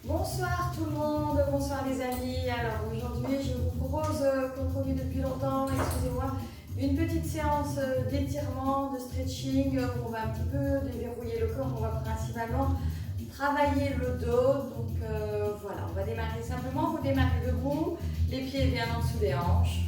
Bonsoir tout le monde, bonsoir les amis. Alors aujourd'hui je vous propose, comme promis depuis longtemps, excusez-moi, une petite séance d'étirement, de stretching où on va un petit peu déverrouiller le corps. On va principalement travailler le dos. Donc voilà, on va démarrer simplement. Vous démarrez debout, les pieds bien en dessous des hanches.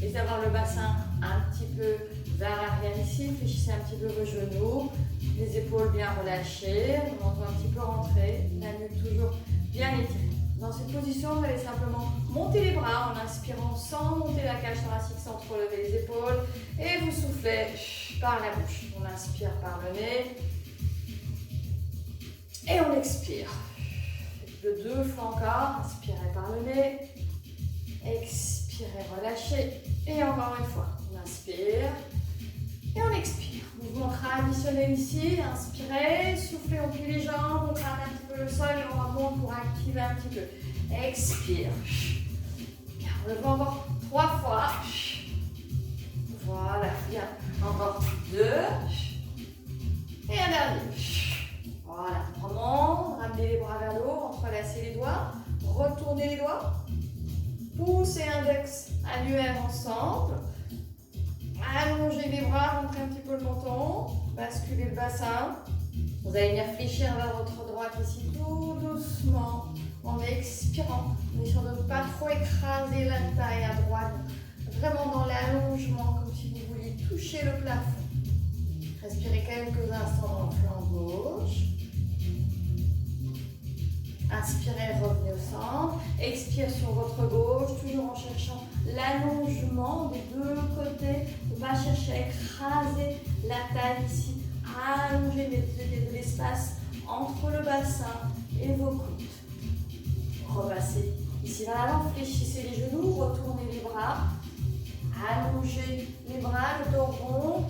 Et d'avoir le bassin un petit peu vers l'arrière ici. Fléchissez un petit peu vos genoux, les épaules bien relâchées, le menton un petit peu rentré, la nuque toujours bien étirée. Dans cette position, vous allez simplement monter les bras en inspirant sans monter la cage thoracique, sans trop lever les épaules. Et vous soufflez par la bouche. On inspire par le nez. Et on expire. Faites-le 2 fois encore. Inspirez par le nez. Expirez, relâchez. Et encore une fois. On inspire. Et on expire. Mouvement traditionnel ici. Inspirez. Soufflez, on plie les jambes. On crame un petit peu le sol et on remonte pour activer un petit peu. Expire. Bien, on le fait encore 3 fois. Voilà, bien. Encore 2. Et un dernier. Voilà, remonte, ramenez les bras vers le haut, entrelacez les doigts, retournez les doigts, poussez index annuaire ensemble, allongez les bras, rentrez un petit peu le menton, basculez le bassin. Vous allez venir fléchir vers votre droite ici tout doucement en expirant, en essayant de ne pas trop écraser la taille à droite, vraiment dans l'allongement comme si vous vouliez toucher le plafond. Respirez quelques instants dans le flanc gauche. Inspirez, revenez au centre. Expire sur votre gauche, toujours en cherchant l'allongement des deux côtés. Ne pas chercher à écraser la taille ici. Allongez de l'espace entre le bassin et vos côtes. Repassez ici vers l'avant, fléchissez les genoux, retournez les bras. Allongez les bras, le dos rond.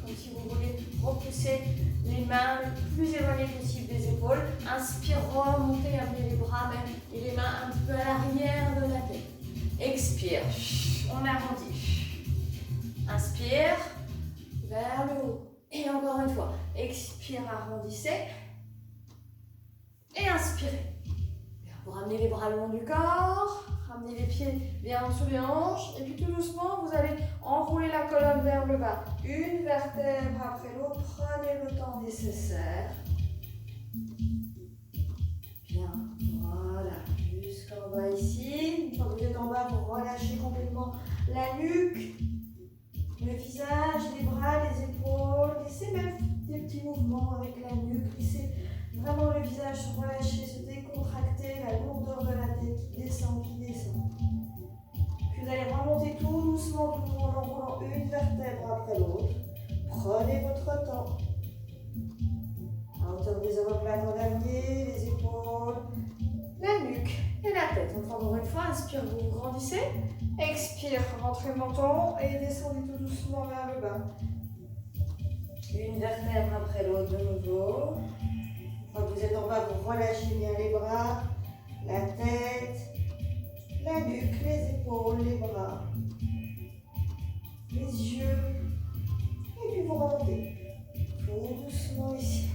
Comme si vous voulez repousser les mains le plus éloignées possible des épaules. Inspire, remontez, amenez les bras même et les mains un petit peu à l'arrière de la tête. Expire, on arrondit. Inspire, vers le haut. Et encore une fois, expire, arrondissez. Et inspirez. Vous ramenez les bras le long du corps. Ramenez les pieds bien en dessous des hanches. Et puis tout doucement, vous allez enrouler la colonne vers le bas. Une vertèbre après l'autre. Prenez le temps nécessaire. Bien, voilà. Jusqu'en bas ici. Une fois que vous êtes en bas, vous relâchez complètement la nuque, le visage, les bras, les épaules. Laissez même des petits mouvements avec la nuque. Laissez vraiment le visage se relâcher, se décontracter, la lourdeur de la tête qui descend, Puis vous allez remonter tout doucement, tout en enroulant une vertèbre après l'autre. Prenez votre temps. À hauteur des omoplates en dernier, les épaules, la nuque et la tête. Encore une fois, inspire, vous grandissez. Expire, rentrez le menton et descendez tout doucement vers le bas. Une vertèbre après l'autre de nouveau. Quand vous êtes en bas, vous relâchez bien les bras, la tête, la nuque, les épaules, les bras, les yeux. Et puis vous remontez tout doucement ici.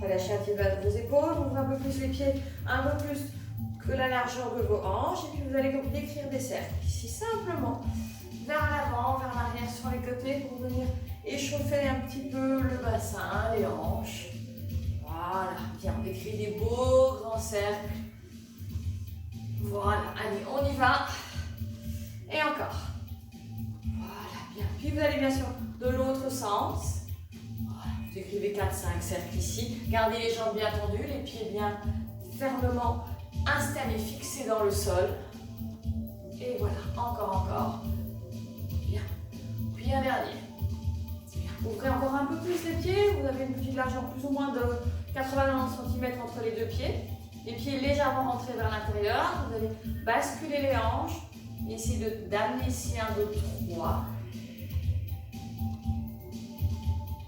Relâchez un petit peu vos épaules, ouvrez un peu plus les pieds, un peu plus que la largeur de vos hanches. Et puis vous allez décrire des cercles ici, simplement vers l'avant, vers l'arrière, sur les côtés pour venir échauffer un petit peu le bassin, les hanches. Voilà, bien, on décrit des beaux grands cercles. Voilà, allez, on y va. Et encore. Voilà, bien. Puis vous allez bien sûr de l'autre sens. Voilà, vous écrivez 4-5 cercles ici. Gardez les jambes bien tendues, les pieds bien fermement installés, fixés dans le sol. Et voilà, encore. Bien. Puis un dernier. Ouvrez encore un peu plus les pieds. Vous avez une petite largeur plus ou moins de 80-90 cm entre les deux pieds. Les pieds légèrement rentrés vers l'intérieur. Vous allez basculer les hanches. Et essayer d'amener ici 1, 2, 3.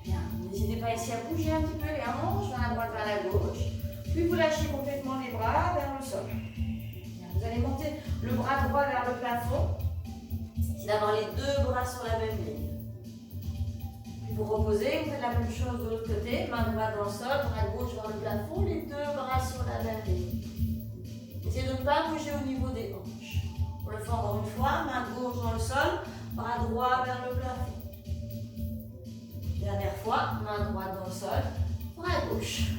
Bien. N'hésitez pas ici à bouger un petit peu les hanches vers la droite, vers la gauche. Puis vous lâchez complètement les bras vers le sol. Bien. Vous allez monter le bras droit vers le plafond. C'est d'avoir les deux bras sur la même ligne. Vous reposez, vous faites la même chose de l'autre côté, main droite dans le sol, bras gauche vers le plafond, les deux bras sur la pas bouger au niveau des hanches. On le fait encore une fois, main gauche dans le sol, bras droit vers le plafond. Dernière fois, main droite dans le sol, bras gauche.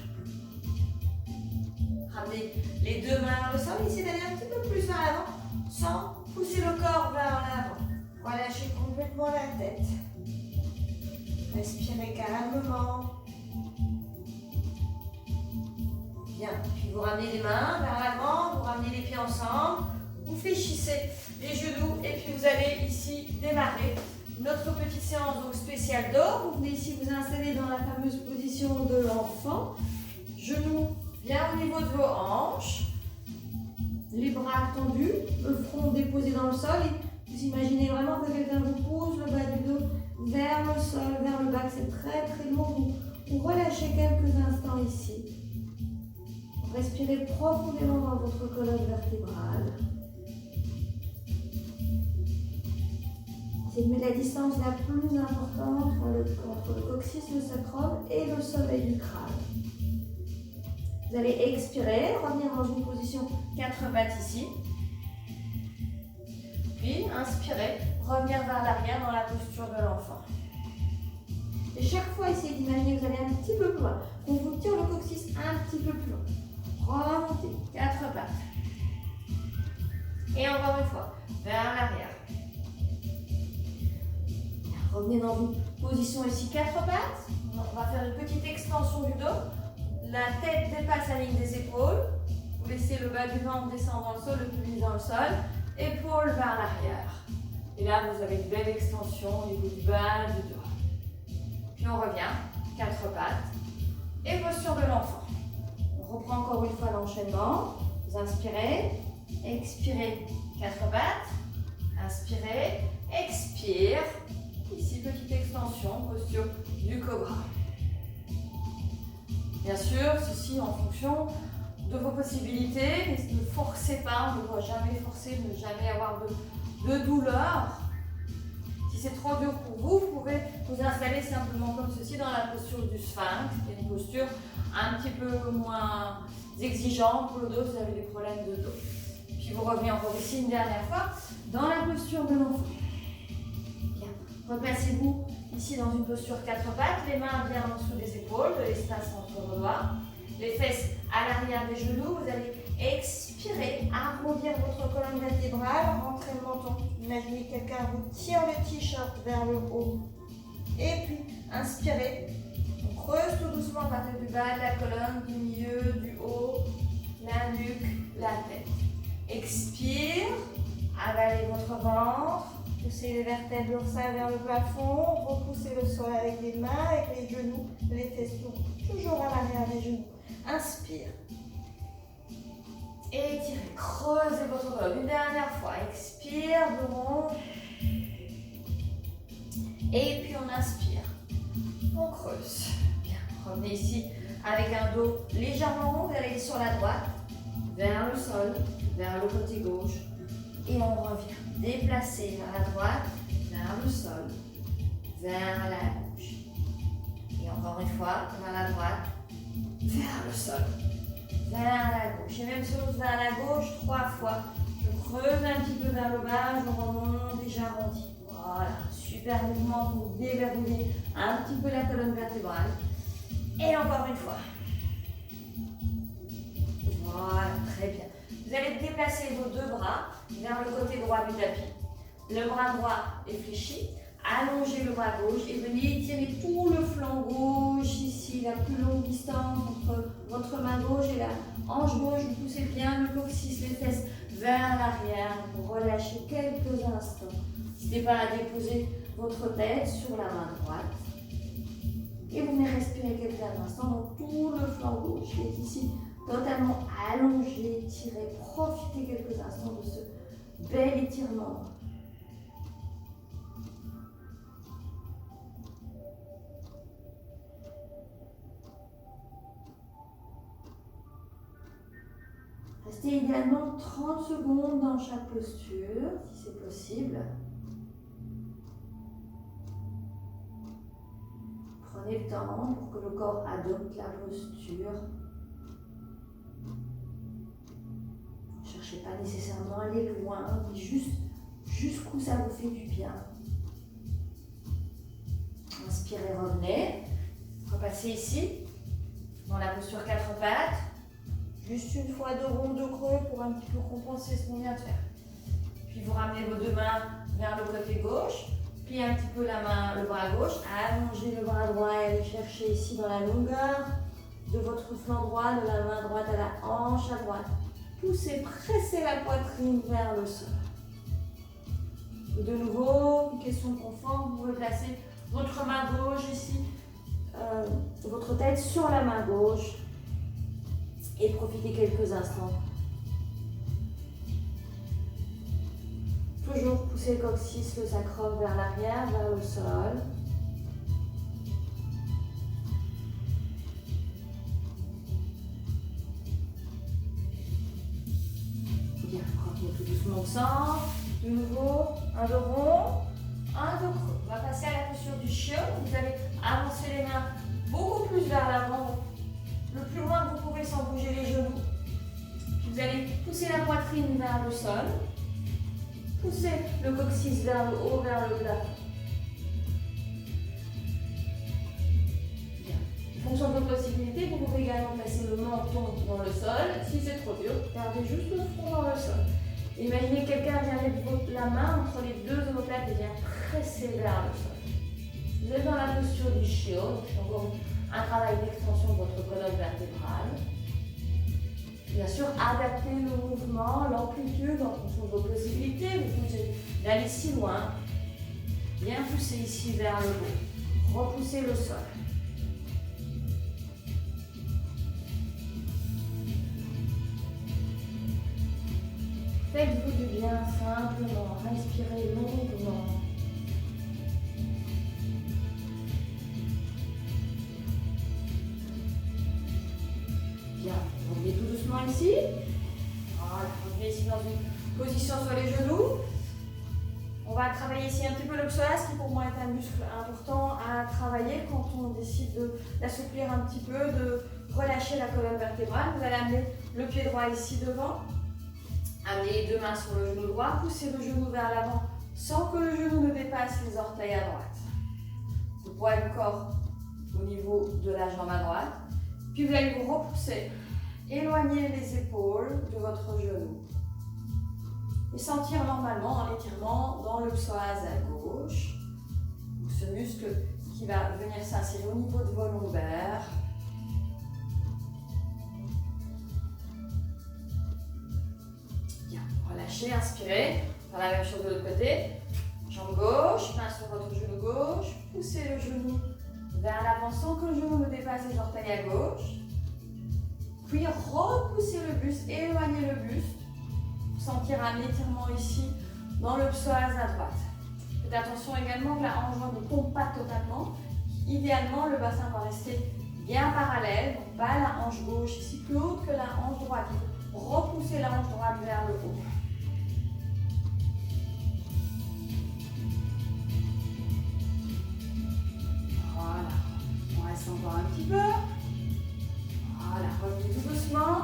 Ramenez les deux mains vers le sol, essayez d'aller un petit peu plus vers l'avant, sans pousser le corps vers l'avant. Relâchez complètement la tête. Respirez calmement. Bien, puis vous ramenez les mains vers l'avant, vous ramenez les pieds ensemble, vous fléchissez les genoux et puis vous allez ici démarrer notre petite séance donc spéciale dos. Vous venez ici vous installer dans la fameuse position de l'enfant. Genoux bien au niveau de vos hanches, les bras tendus, le front déposé dans le sol et vous imaginez vraiment que quelqu'un vous pose le bas du dos vers le sol, vers le bas, que c'est très très lourd. Vous relâchez quelques instants ici. Respirez profondément dans votre colonne vertébrale. C'est de mettre la distance la plus importante entre le coccyx, le sacrum et le sommet du crâne. Vous allez expirer, revenir dans une position 4 pattes ici. Puis inspirez, revenir vers l'arrière dans la posture de l'enfant. Et chaque fois, essayez d'imaginer que vous allez un petit peu plus loin. On vous tire le coccyx un petit peu plus loin. Remontez, 4 pattes. Et encore une fois, vers l'arrière. Revenez dans une position ici, 4 pattes. On va faire une petite extension du dos. La tête dépasse la ligne des épaules. Vous laissez le bas du ventre descendre dans le sol, le pubis dans le sol. Épaules vers l'arrière. Et là, vous avez une belle extension au niveau du bas du dos. Puis on revient, 4 pattes. Et posture de l'enfant. On reprend encore une fois l'enchaînement. Vous inspirez, expirez, 4 pattes. Inspirez, expire. Ici, petite extension, posture du cobra. Bien sûr, ceci en fonction de vos possibilités. Ne forcez pas, on ne doit jamais forcer, ne jamais avoir de douleur. Si c'est trop dur pour vous, vous pouvez vous installer simplement comme ceci dans la posture du sphinx, qui est une posture un petit peu moins exigeante pour le dos, vous avez des problèmes de dos. Puis vous revenez encore ici une dernière fois dans la posture de l'enfant. Bien, replacez-vous ici dans une posture 4 pattes, les mains bien en dessous des épaules, de l'espace entre vos doigts, les fesses à l'arrière des genoux, vous allez expirer, arrondir votre colonne vertébrale, rentrez le menton. Imaginez que quelqu'un vous tire le t-shirt vers le haut. Et puis, inspirez. On creuse tout doucement à partir du bas de la colonne, du milieu, du haut, la nuque, la tête. Expire, avalez votre ventre, poussez les vertèbres dorsales vers le plafond, repoussez le sol avec les mains, avec les genoux, les fesses toujours à l'arrière des genoux. Inspire. Étirez, creusez votre colonne. Une dernière fois, expire, dos rond. Et puis on inspire. On creuse. Bien, revenez ici avec un dos légèrement rond. Vous allez sur la droite, vers le sol, vers le côté gauche. Et on revient. Déplacez vers la droite, vers le sol, vers la gauche. Et encore une fois, vers la droite, vers le sol, vers la gauche. Et même chose vers la gauche 3 fois. Je creuse un petit peu vers le bas, je remonte et j'arrondis. Voilà, super mouvement pour déverrouiller un petit peu la colonne vertébrale. Et encore une fois. Voilà, très bien. Vous allez déplacer vos deux bras vers le côté droit du tapis. Le bras droit est fléchi. Allongez le bras gauche et venez étirer tout le flanc gauche ici, la plus longue distance entre votre main gauche et la hanche gauche. Vous poussez bien le coccyx, les fesses vers l'arrière. Vous relâchez quelques instants. N'hésitez pas à déposer votre tête sur la main droite. Et vous venez respirer quelques instants. Donc tout le flanc gauche qui est ici totalement allongé, étiré. Profitez quelques instants de ce bel étirement. Restez idéalement 30 secondes dans chaque posture, si c'est possible. Prenez le temps pour que le corps adopte la posture. cherchez pas nécessairement à aller loin, mais juste jusqu'où ça vous fait du bien. Inspirez, revenez. Repassez ici, dans la posture 4 pattes. Juste une fois de rond, de creux pour un petit peu compenser ce qu'on vient de faire. Puis vous ramenez vos deux mains vers le côté gauche. Puis un petit peu le bras gauche. Allongez le bras droit et allez chercher ici dans la longueur de votre flanc droit, de la main droite à la hanche à droite. Poussez, pressez la poitrine vers le sol. Et de nouveau, une question de confort, vous pouvez placer votre main gauche ici, votre tête sur la main gauche et profitez quelques instants. Toujours pousser le coccyx, le sacrum vers l'arrière, vers le sol. Bien, revenez tout doucement au centre. De nouveau, un de rond, un de creux. On va passer à la posture du chiot. Vous allez avancer les mains beaucoup plus vers l'avant, le plus loin que vous pouvez sans bouger les genoux. Puis vous allez pousser la poitrine vers le sol. Poussez le coccyx vers le haut, vers le plafond. Bien. En fonction de vos possibilités, vous pouvez également placer le menton dans le sol. Si c'est trop dur, gardez juste le front dans le sol. Imaginez que quelqu'un vient mettre la main entre les deux omoplates et vient presser vers le sol. Vous êtes dans la posture du chiot, c'est encore un travail d'extension de votre colonne vertébrale. Bien sûr, adaptez le mouvement, l'amplitude en fonction de vos possibilités. Vous pouvez aller si loin. Bien pousser ici vers le haut. Repoussez le sol. Faites-vous du bien simplement. Respirez longuement. Bien, revenez tout doucement ici. Voilà, revenez ici dans une position sur les genoux. On va travailler ici un petit peu le psoas, qui pour moi est un muscle important à travailler quand on décide d'assouplir un petit peu, de relâcher la colonne vertébrale. Vous allez amener le pied droit ici devant. Amenez les deux mains sur le genou droit, poussez le genou vers l'avant sans que le genou ne dépasse les orteils à droite. Le poids du corps au niveau de la jambe à droite. Puis vous allez vous repousser, éloigner les épaules de votre genou. Et sentir normalement un étirement dans le psoas à gauche. Ce muscle qui va venir s'insérer au niveau de vos lombaires. Bien, relâchez, inspirez. Faire la même chose de l'autre côté. Jambe gauche, main sur votre genou gauche. Poussez le genou vers l'avant sans que le genou ne dépasse les orteils à gauche. Puis repoussez le buste, éloignez le buste. Pour sentir un étirement ici dans le psoas à droite. Faites attention également que la hanche droite ne tombe pas totalement. Idéalement, le bassin va rester bien parallèle. Donc pas la hanche gauche ici plus haute que la hanche droite. Repoussez la hanche droite vers le haut. Voilà. On reste encore un petit peu. Voilà. Revenez tout doucement.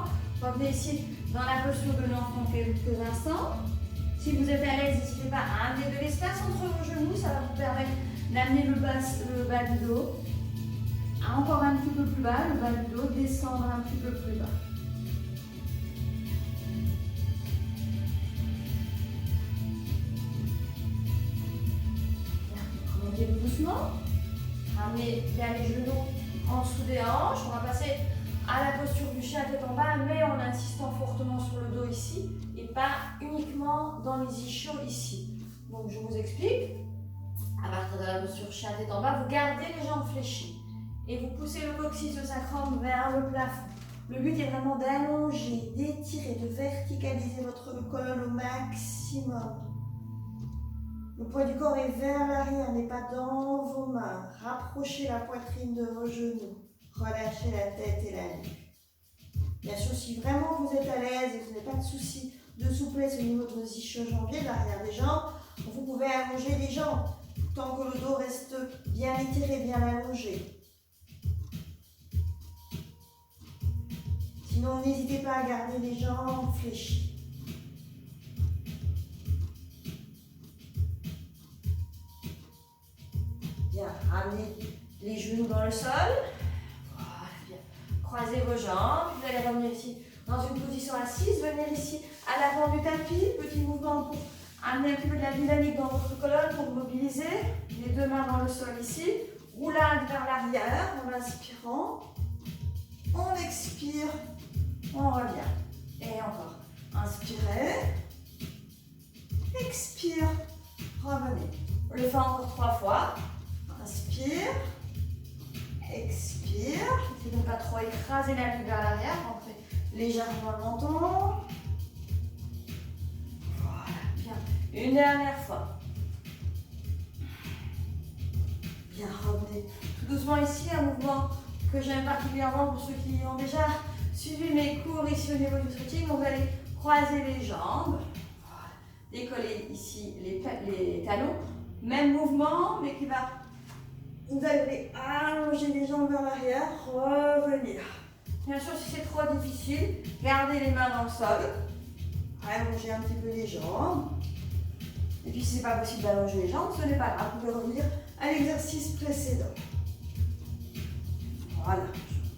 Revenez ici dans la posture de l'enfant quelques instants. Si vous êtes à l'aise, n'hésitez pas à amener de l'espace entre vos genoux. Ça va vous permettre d'amener le bas du dos. Encore un petit peu plus bas, le bas du dos, descendre un petit peu plus bas. Remontez doucement. Ramenez bien les genoux en dessous des hanches. On va passer à la posture du chien tête en bas, mais en insistant fortement sur le dos ici et pas uniquement dans les ischios ici. Donc je vous explique. À partir de la posture chien tête en bas, vous gardez les jambes fléchies et vous poussez le coccyx, le sacrum vers le plafond. Le but est vraiment d'allonger, d'étirer, de verticaliser votre colonne au maximum. Le poids du corps est vers l'arrière, n'est pas dans vos mains. Rapprochez la poitrine de vos genoux. Relâchez la tête et la nuque. Bien sûr, si vraiment vous êtes à l'aise et que vous n'avez pas de souci de souplesse au niveau de vos ischio-jambiers, de l'arrière des jambes, vous pouvez allonger les jambes tant que le dos reste bien étiré, bien allongé. Sinon, n'hésitez pas à garder les jambes fléchies. ramenez les genoux dans le sol. Voilà, bien. Croisez vos jambes. Vous allez revenir ici dans une position assise. Venir ici à l'avant du tapis. Petit mouvement pour amener un petit peu de la dynamique dans votre colonne pour mobiliser. Les deux mains dans le sol ici. Roulade vers l'arrière en inspirant. On expire. On revient. Et encore. Inspirez. Expire. Revenez. On le fait encore 3 fois. Inspire. Expire. Essayez de ne pas trop écraser la nuque vers l'arrière. Rentrez légèrement le menton. Voilà, bien. Une dernière fois. Bien, revenez tout doucement ici. Un mouvement que j'aime particulièrement pour ceux qui ont déjà suivi mes cours ici au niveau du stretching. Vous allez croiser les jambes. Voilà. Décoller ici les talons. Même mouvement, mais qui va... Vous allez allonger les jambes vers l'arrière, revenir. Bien sûr, si c'est trop difficile, gardez les mains dans le sol. Allongez un petit peu les jambes. Et puis si ce n'est pas possible d'allonger les jambes, ce n'est pas grave. Vous pouvez revenir à l'exercice précédent. Voilà.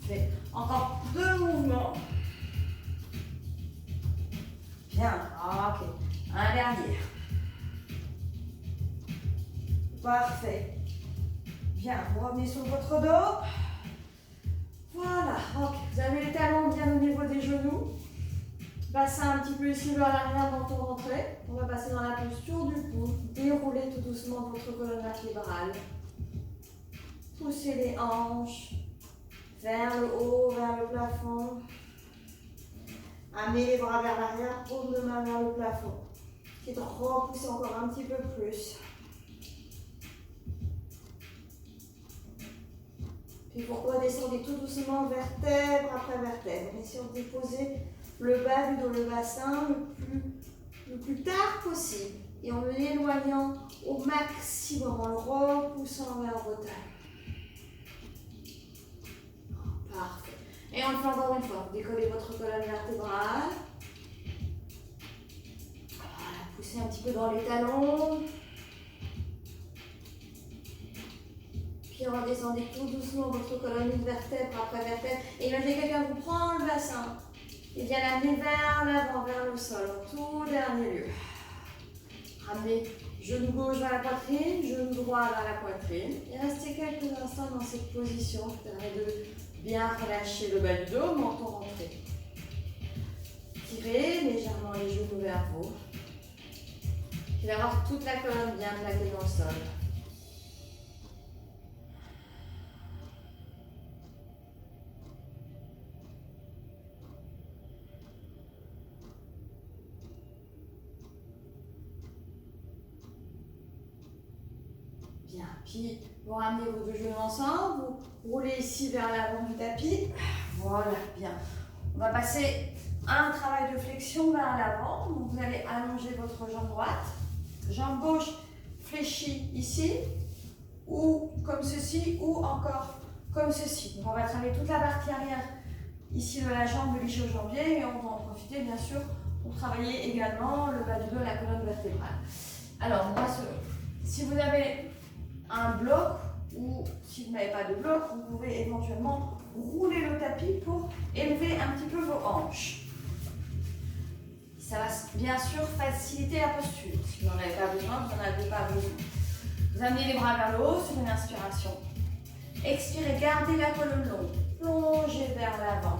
Je fais encore 2 mouvements. Bien. Ok. Un dernier. Parfait. Bien, vous revenez sur votre dos. Voilà, ok. Vous avez les talons bien au niveau des genoux. Bassin un petit peu ici vers l'arrière, menton rentré. On va passer dans la posture du cou. Déroulez tout doucement votre colonne vertébrale. Poussez les hanches vers le haut, vers le plafond. Amenez les bras vers l'arrière, paume de main vers le plafond. Et repoussez encore un petit peu plus. Puis vous redescendez tout doucement vertèbre après vertèbre. Essayez de déposer le bas du dos, le bassin le plus tard possible. Et en l'éloignant au maximum, en le repoussant vers vos talons. Parfait. Et on le fait encore une fois. Décollez votre colonne vertébrale. Voilà, poussez un petit peu dans les talons. Puis redescendez tout doucement votre colonne une vertèbre après vertèbre. Et imaginez quelqu'un vous prend le bassin et vient l'amener vers l'avant, vers le sol, en tout dernier lieu. Ramenez genou gauche vers la poitrine, genou droit vers la poitrine. Et restez quelques instants dans cette position qui permet de bien relâcher le bas du dos, menton rentré. Tirez légèrement les genoux vers vous. Puis d'avoir toute la colonne bien plaquée dans le sol. Bien, puis vous ramenez vos deux genoux ensemble, vous roulez ici vers l'avant du tapis. Voilà, bien. On va passer à un travail de flexion vers l'avant. Donc vous allez allonger votre jambe droite, jambe gauche fléchie ici, ou comme ceci, ou encore comme ceci. Donc on va travailler toute la partie arrière ici de la jambe, de l'ischio-jambier, et on va en profiter bien sûr pour travailler également le bas du dos, la colonne vertébrale. Alors, moi, si vous avez un bloc ou si vous n'avez pas de bloc, vous pouvez éventuellement rouler le tapis pour élever un petit peu vos hanches. Ça va bien sûr faciliter la posture. Si vous n'en avez pas besoin, vous n'en avez pas besoin. Vous amenez les bras vers le haut sur une inspiration. Expirez, gardez la colonne longue. Plongez vers l'avant.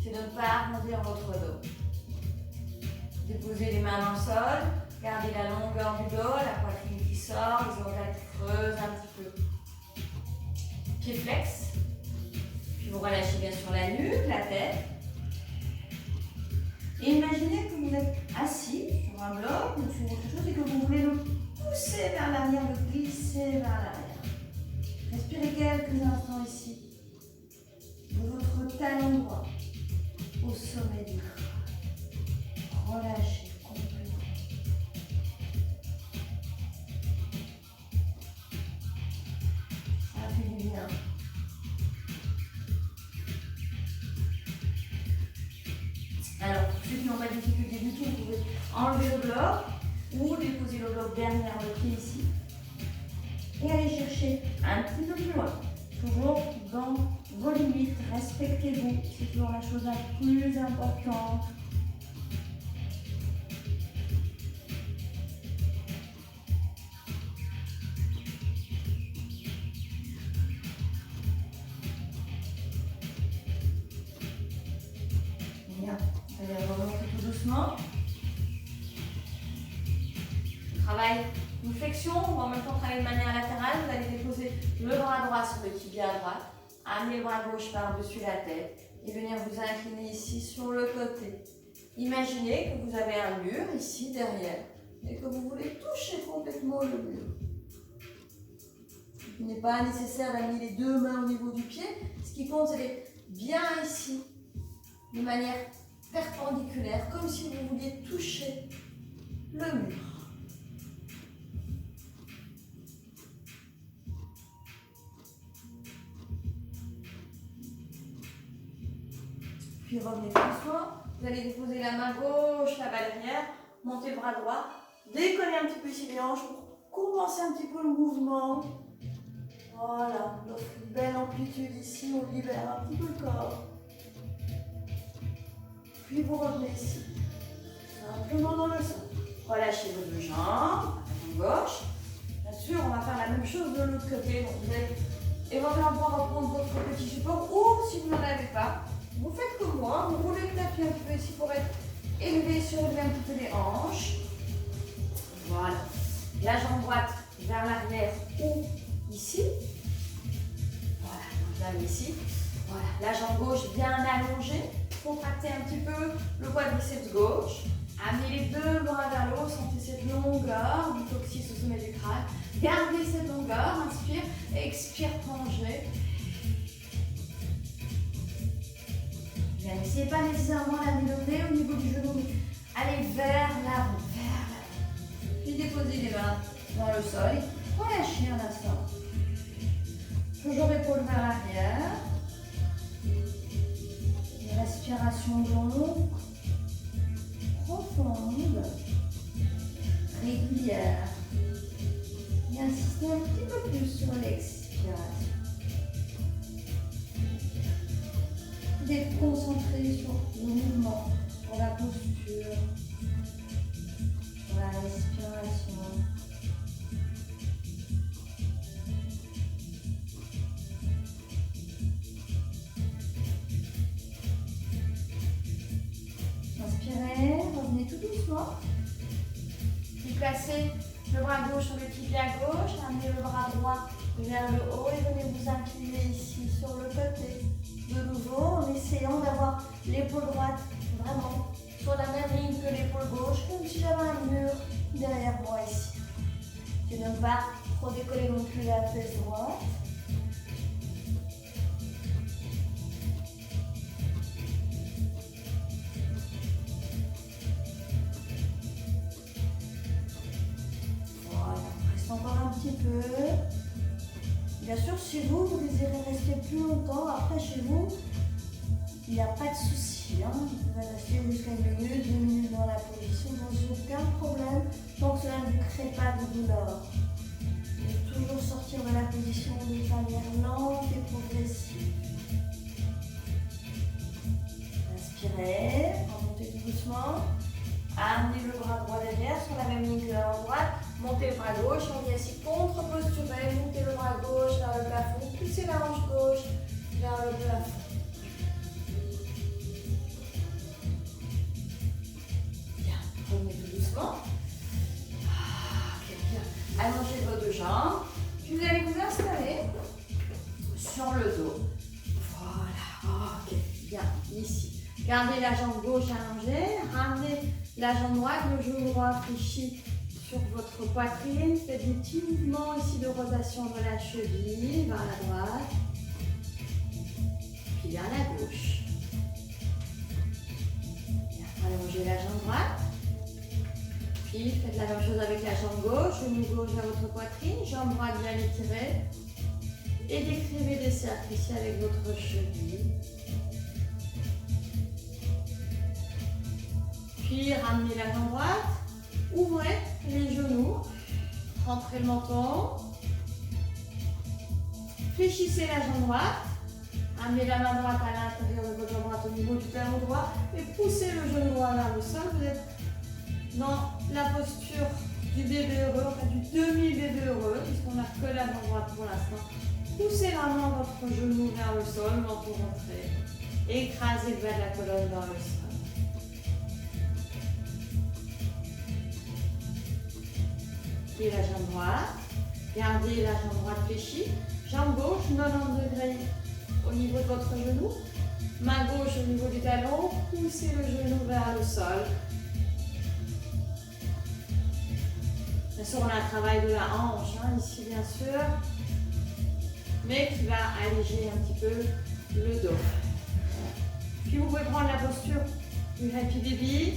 C'est de ne pas arrondir votre dos. Déposez les mains dans le sol. Gardez la longueur du dos, la poitrine qui sort, les oreilles creusent un petit peu. Pied flex. Puis vous relâchez bien sûr la nuque, la tête. Et imaginez que vous êtes assis sur un bloc ou sur autre chose et que vous voulez le pousser vers l'arrière, le glisser vers l'arrière. Respirez quelques instants ici. De votre talon droit au sommet du corps. Relâchez complètement. Ça fait du bien. Alors, pour ceux qui n'ont pas de difficulté du tout, vous pouvez enlever le bloc ou déposer le bloc derrière le pied ici. et allez chercher un petit peu plus loin. Toujours dans vos limites, respectez-vous, c'est toujours la chose la plus importante. Bien, allez remonter tout doucement. Travail une flexion ou en même temps travailler de manière latérale. Vous allez déposer le bras droit sur le tibia à droite, amener le bras gauche par-dessus la tête et venir vous incliner ici sur le côté. Imaginez que vous avez un mur ici derrière et que vous voulez toucher complètement le mur. Il n'est pas nécessaire d'amener les deux mains au niveau du pied. Ce qui compte, c'est d'être bien ici, de manière perpendiculaire, comme si vous vouliez toucher le mur. Puis revenez doucement. Vous allez déposer la main gauche là-bas derrière, monter le bras droit, décoller un petit peu ici les hanches pour commencer un petit peu le mouvement. Voilà, donc une belle amplitude ici, on libère un petit peu le corps. Puis vous revenez ici, simplement dans le sol. Relâchez vos deux jambes, la jambe gauche. Bien sûr, on va faire la même chose de l'autre côté. Donc vous allez éventuellement reprendre votre petit support ou si vous n'en avez pas, vous faites comme moi, vous roulez le tapis un petit peu ici pour être élevé, surélevé un petit peu les hanches. Voilà. La jambe droite vers l'arrière ou ici. Voilà, donc je la mets ici. Voilà, la jambe gauche bien allongée. Contractez un petit peu le quadriceps gauche. Amenez les deux bras vers le haut, sentez cette longueur du coccyx au sommet du crâne. Gardez cette longueur, inspire, expire, plongez. N'essayez pas nécessairement d'amener au niveau du genou, mais allez vers l'avant, Puis déposez les mains dans le sol. Relâchez un instant. Toujours épaule vers l'arrière. Une respiration longue, profonde, régulière. Et insistez un petit peu plus sur l'expiration. D'être concentré sur le mouvement, sur la posture, sur la respiration. Inspirez, revenez tout doucement. Puis placez le bras gauche sur le tibia gauche, amenez le bras droit vers le haut et venez vous incliner ici sur le côté. De nouveau, en essayant d'avoir l'épaule droite vraiment sur la même ligne que l'épaule gauche, comme si j'avais un mur derrière moi ici. Je ne veux pas trop décoller non plus la fesse droite. Voilà, reste encore un petit peu. Bien sûr, si vous désirez rester plus longtemps, après chez vous, il n'y a pas de souci. Vous pouvez rester jusqu'à 1 minute, 2 minutes dans la position, sans aucun problème, tant que cela ne vous crée pas de douleur. Vous devez toujours sortir de la position de manière lente et progressive. Inspirez, remontez tout doucement. Amenez le bras droit derrière sur la même ligne que la droite. Montez le bras gauche, on vient ici contre-posturé. Montez le bras gauche vers le plafond. Poussez la hanche gauche vers le plafond. Bien, revenez tout doucement. Ok, bien. Allongez vos deux jambes. Puis vous allez vous installer sur le dos. Voilà, ok, bien, ici. Gardez la jambe gauche allongée. Ramenez la jambe droite, le genou droit fléchi sur votre poitrine. Faites des petits mouvements ici de rotation de la cheville vers la droite, puis vers la gauche. Bien, allongez la jambe droite. Puis faites la même chose avec la jambe gauche, genou gauche vers votre poitrine, jambe droite bien étirée. Et décrivez des cercles ici avec votre cheville. Puis ramenez la jambe droite, ouvrez les genoux, rentrez le menton, Fléchissez la jambe droite. Amenez la main droite à l'intérieur de votre jambe droite au niveau du talon droit et poussez le genou droit vers le sol. Vous êtes dans la posture du bébé heureux, enfin du demi-bébé heureux, puisqu'on n'a que la jambe droite pour l'instant. Poussez vraiment votre genou vers le sol, menton rentré. Écrasez le bas de la colonne dans le sol. Et la jambe droite. Gardez la jambe droite fléchie. Jambe gauche, 90 degrés au niveau de votre genou. Main gauche au niveau du talon. Poussez le genou vers le sol. Bien sûr, on a un travail de la hanche, ici bien sûr, mais qui va alléger un petit peu le dos. Puis vous pouvez prendre la posture du Happy Baby.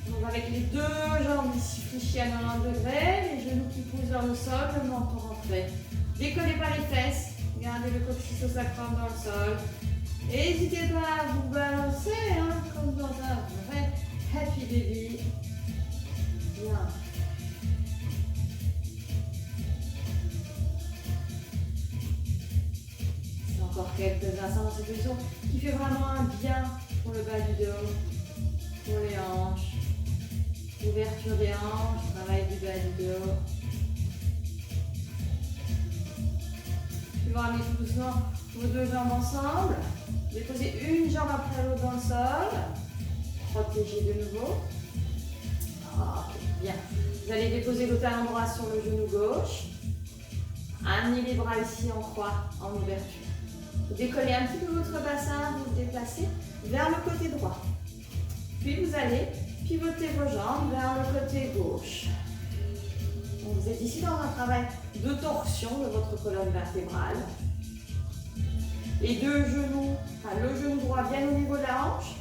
Donc avec les deux jambes ici fléchies à 90 degrés, les genoux qui poussent vers le sol, le menton rentré. Décollez pas les fesses, gardez le coccyx au sacrum dans le sol. Et n'hésitez pas à vous balancer comme dans un vrai Happy Baby. Bien. C'est encore quelques instants dans cette position qui fait vraiment un bien pour le bas du dos, pour les hanches. Ouverture des hanches, travail du bas du dos. Puis vous ramenez tout doucement vos deux jambes ensemble. Déposez une jambe après l'autre dans le sol. Protégez de nouveau. Ok, bien. Vous allez déposer le talon droit sur le genou gauche. Amenez les bras ici en croix, en ouverture. Vous décollez un petit peu votre bassin, vous le déplacez vers le côté droit. Puis vous allez pivotez vos jambes vers le côté gauche. Donc vous êtes ici dans un travail de torsion de votre colonne vertébrale. Les deux genoux, enfin le genou droit bien au niveau de la hanche,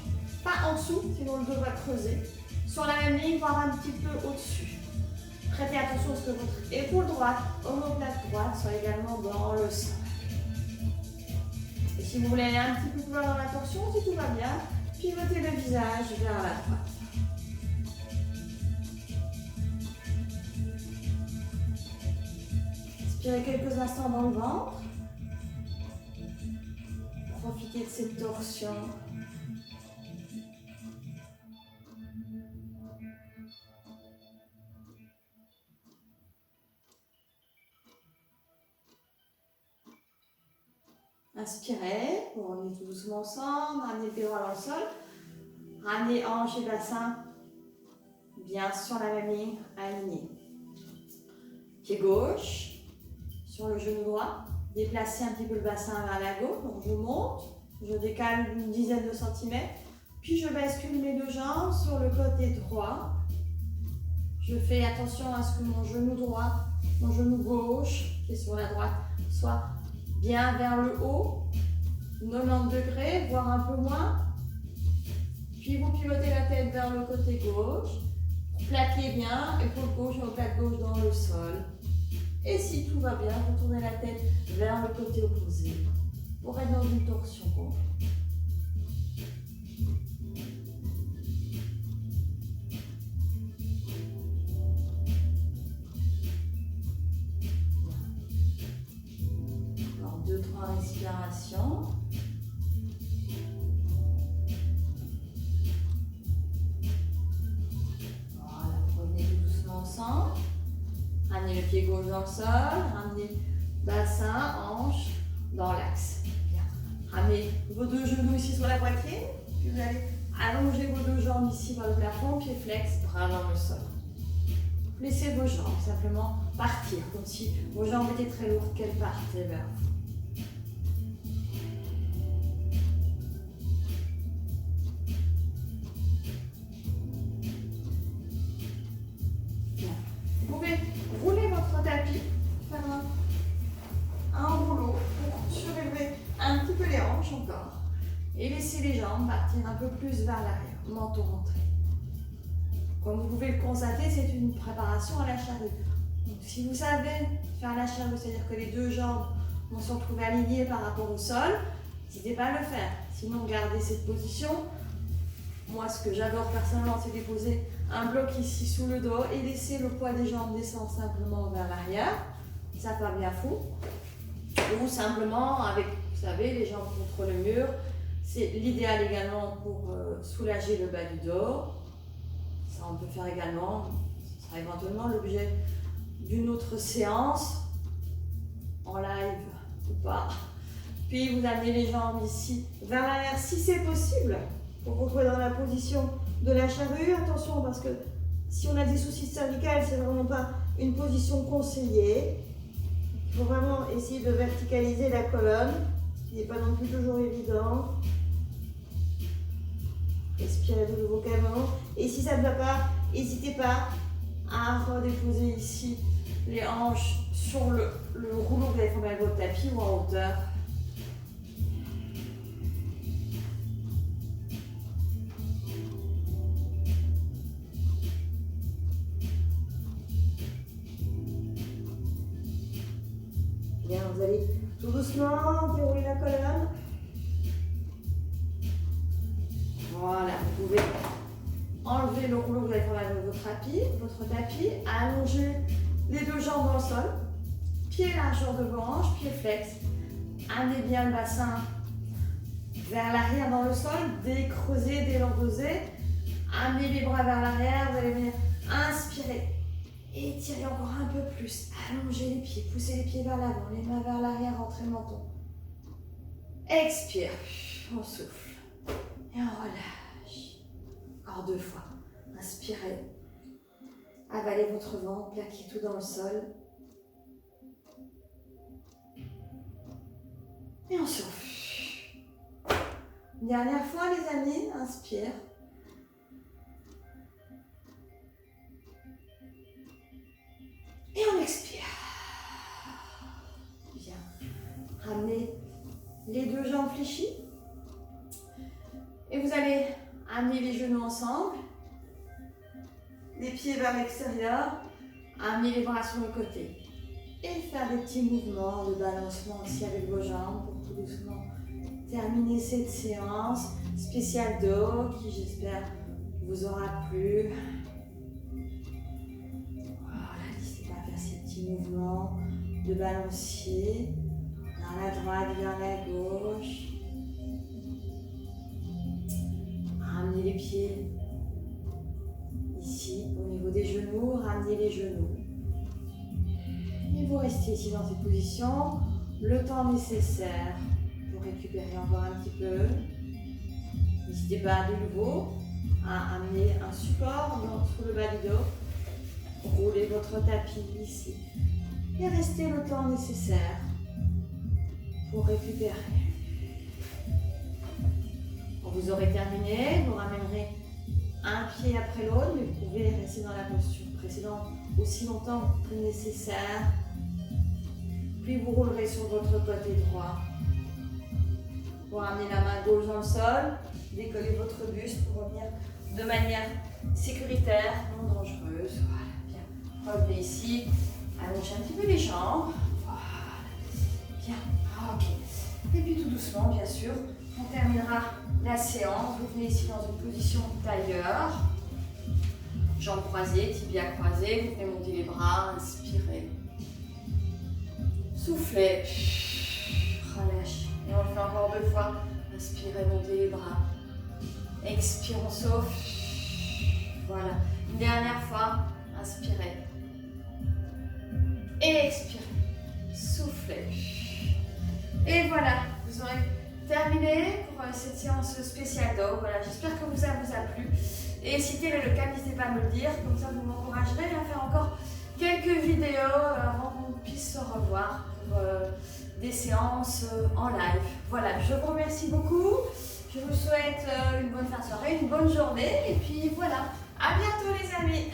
pas en dessous, sinon le dos va creuser. Sur la même ligne, voire un petit peu au-dessus. Prêtez attention à ce que votre épaule droite, omoplate droite soit également dans le sol. Et si vous voulez aller un petit peu plus loin dans la torsion, si tout va bien, pivotez le visage vers la droite. Inspirez quelques instants dans le ventre. Profitez de cette torsion. Inspirez, on est tout doucement ensemble, ramenez le pied droit dans le sol. Ramenez hanche et bassin bien sur la même ligne, alignés. Pied gauche. Sur le genou droit, déplacez un petit peu le bassin vers la gauche, donc je monte, je décale d'une dizaine de centimètres, puis je bascule mes deux jambes sur le côté droit. Je fais attention à ce que mon genou droit, mon genou gauche, qui est sur la droite, soit bien vers le haut, 90 degrés, voire un peu moins. Puis vous pivotez la tête vers le côté gauche, plaquez bien, épaule gauche, omoplate gauche dans le sol. Et si tout va bien, vous tournez la tête vers le côté opposé pour être dans une torsion complète. Encore 2-3 respirations. Voilà, revenez tout doucement ensemble. Ramenez le pied gauche dans le sol, ramenez bassin, hanche dans l'axe. Ramenez vos deux genoux ici sur la poitrine, puis vous allez allonger vos deux jambes ici vers le plafond, pied flex, bras dans le sol. Laissez vos jambes simplement partir, comme si vos jambes étaient très lourdes, qu'elles partaient vers vous. Vous pouvez rouler votre tapis, faire un rouleau pour surélever un petit peu les hanches encore et laisser les jambes partir un peu plus vers l'arrière, menton rentré. Comme vous pouvez le constater, c'est une préparation à la charrue. Donc, si vous savez faire la charrue, c'est-à-dire que les deux jambes vont se retrouver alignées par rapport au sol, n'hésitez pas à le faire. Sinon, gardez cette position. Moi, ce que j'adore personnellement, c'est déposer un bloc ici sous le dos et laisser le poids des jambes descendre simplement vers l'arrière. Ça part bien fou. Ou simplement avec, vous savez, les jambes contre le mur. C'est l'idéal également pour soulager le bas du dos. Ça, on peut faire également. Ce sera éventuellement l'objet d'une autre séance, en live ou pas. Puis vous amenez les jambes ici vers l'arrière si c'est possible. Pour vous retrouver dans la position de la charrue. Attention parce que si on a des soucis cervicales, c'est vraiment pas une position conseillée. Il faut vraiment essayer de verticaliser la colonne, ce qui n'est pas non plus toujours évident. Respirez de nouveau calmement. Et si ça ne va pas, n'hésitez pas à redéposer ici les hanches sur le rouleau que vous avez formé avec votre tapis ou en hauteur. Bien, vous allez tout doucement dérouler la colonne. Voilà, vous pouvez enlever le rouleau que vous avez formé avec votre tapis, allonger les deux jambes dans le sol, pied largeur de vos hanches, pied flex. Amenez bien le bassin vers l'arrière dans le sol, décreusez, délordosez. Amenez les bras vers l'arrière, vous allez venir inspirer. Étirez encore un peu plus, allongez les pieds, poussez les pieds vers l'avant, les mains vers l'arrière, rentrez le menton. Expire, on souffle et on relâche. Encore 2 fois, inspirez, avalez votre ventre, plaquez tout dans le sol. Et on souffle. Une dernière fois les amis, inspire. Et on expire. Bien. Ramenez les deux jambes fléchies. Et vous allez amener les genoux ensemble. Les pieds vers l'extérieur. Amener les bras sur le côté. Et faire des petits mouvements de balancement aussi avec vos jambes pour tout doucement terminer cette séance spéciale dos qui, j'espère, vous aura plu. Mouvement de balancier vers la droite, vers la gauche. Ramenez les pieds ici au niveau des genoux, ramenez les genoux. Et vous restez ici dans cette position le temps nécessaire pour récupérer encore un petit peu. N'hésitez pas de nouveau à amener un support sur le bas du dos. Roulez votre tapis ici et restez le temps nécessaire pour récupérer. Quand vous aurez terminé, vous ramènerez un pied après l'autre, mais vous pouvez rester dans la posture précédente aussi longtemps que nécessaire. Puis vous roulerez sur votre côté droit. Vous ramenez la main gauche dans le sol, décollez votre buste pour revenir de manière sécuritaire, non dangereuse. Voilà. Revenez ici, allongez un petit peu les jambes. Voilà. Bien, ok. Et puis tout doucement, bien sûr, on terminera la séance. Vous venez ici dans une position tailleur. Jambes croisées, tibias croisés. Vous venez monter les bras, inspirez. Soufflez. Relâchez. Et on le fait encore 2 fois. Inspirez, montez les bras. Expire, on souffle. Voilà. Une dernière fois, inspirez. Et expirez, soufflez. Et voilà, vous aurez terminé pour cette séance spéciale dos. Voilà, j'espère que ça vous a plu. Et si tel est le cas, n'hésitez pas à me le dire, comme ça vous m'encouragerez à faire encore quelques vidéos avant qu'on puisse se revoir pour des séances en live. Voilà, je vous remercie beaucoup. Je vous souhaite une bonne fin de soirée, une bonne journée. Et puis voilà, à bientôt les amis.